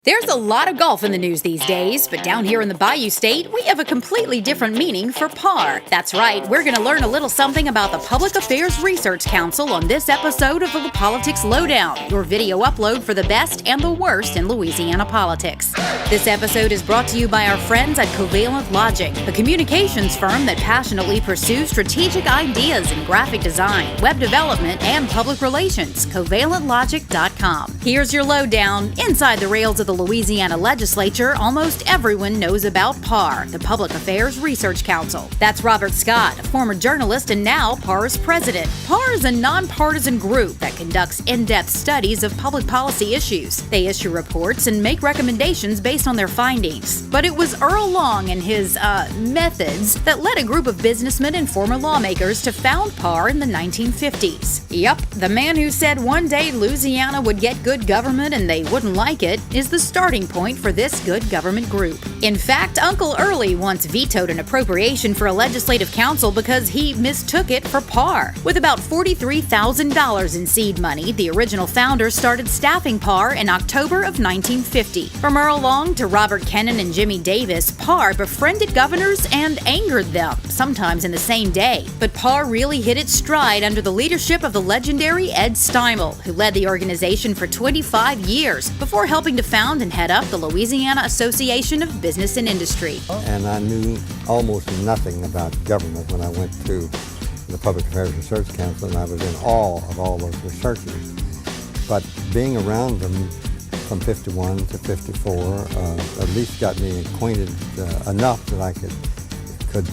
There's a lot of golf in the news these days, but down here in the Bayou State, we have a completely different meaning for par. That's right, we're going to learn a little something about the Public Affairs Research Council on this episode of the LaPolitics Lowdown, your video upload for the best and the worst in Louisiana politics. This episode is brought to you by our friends at Covalent Logic, a communications firm that passionately pursues strategic ideas in graphic design, web development, and public relations. CovalentLogic.com. Here's your lowdown. Inside the rails of the Louisiana legislature, almost everyone knows about PAR, the Public Affairs Research Council. That's Robert Scott, a former journalist and now PAR's president. PAR is a nonpartisan group that conducts in-depth studies of public policy issues. They issue reports and make recommendations based on their findings. But it was Earl Long and his, methods that led a group of businessmen and former lawmakers to found PAR in the 1950s. Yep, the man who said one day Louisiana would get good government and they wouldn't like it is the starting point for this good government group. In fact, Uncle Early once vetoed an appropriation for a legislative council because he mistook it for PAR. With about $43,000 in seed money, the original founders started staffing PAR in October of 1950. From Earl Long to Robert Kennan and Jimmy Davis, PAR befriended governors and angered them, sometimes in the same day. But PAR really hit its stride under the leadership of the legendary Ed Steimel, who led the organization for 25 years before helping to found and head up the Louisiana Association of Business and Industry. And I knew almost nothing about government when I went to the Public Affairs Research Council, and I was in awe of all those researchers. But being around them from 51 to 54 at least got me acquainted enough that I could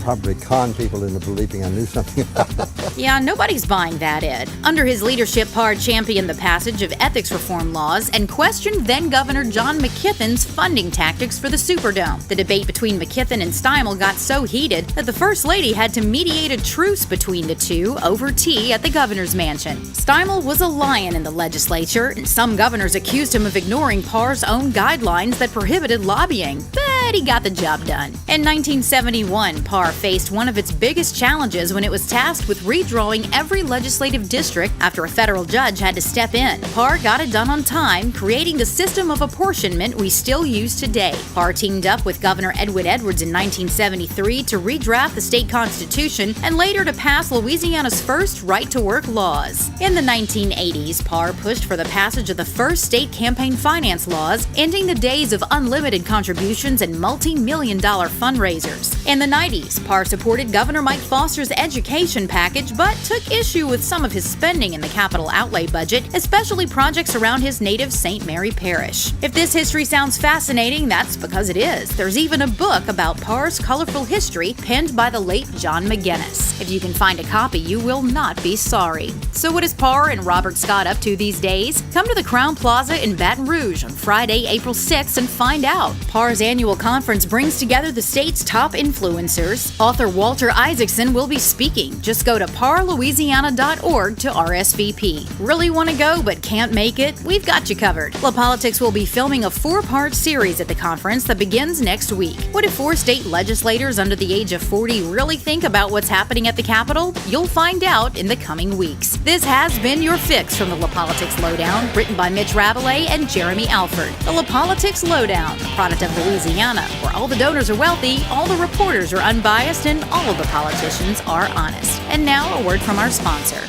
probably con people into believing I knew something about it. Yeah, nobody's buying that, Ed. Under his leadership, PAR championed the passage of ethics reform laws and questioned then-Governor John McKithen's funding tactics for the Superdome. The debate between McKithen and Steimel got so heated that the First Lady had to mediate a truce between the two over tea at the governor's mansion. Steimel was a lion in the legislature, and some governors accused him of ignoring PAR's own guidelines that prohibited lobbying. But he got the job done. In 1971, PAR faced one of its biggest challenges when it was tasked with redrawing every legislative district after a federal judge had to step in. PAR got it done on time, creating the system of apportionment we still use today. PAR teamed up with Governor Edward Edwards in 1973 to redraft the state constitution and later to pass Louisiana's first right-to-work laws. In the 1980s, PAR pushed for the passage of the first state campaign finance laws, ending the days of unlimited contributions and multi-million-dollar fundraisers. In the 90s, PAR supported Governor Mike Foster's education package, but took issue with some of his spending in the capital outlay budget, especially projects around his native St. Mary Parish. If this history sounds fascinating, that's because it is. There's even a book about PAR's colorful history penned by the late John McGinnis. If you can find a copy, you will not be sorry. So what is PAR and Robert Scott up to these days? Come to the Crown Plaza in Baton Rouge on Friday, April 6th and find out. PAR's annual conference brings together the state's top influencers. Author Walter Isaacson will be speaking. Just go to parlouisiana.org to RSVP. Really want to go but can't make it? We've got you covered. LaPolitics will be filming a 4-part series at the conference that begins next week. What if 4 state legislators under the age of 40 really think about what's happening at the Capitol? You'll find out in the coming weeks. This has been your fix from the LaPolitics Lowdown, written by Mitch Rabelais and Jeremy Alford. The LaPolitics Lowdown, a product of Louisiana, where all the donors are wealthy, all the reporters are unbiased, and all of the politicians are honest. And now, a word from our sponsor.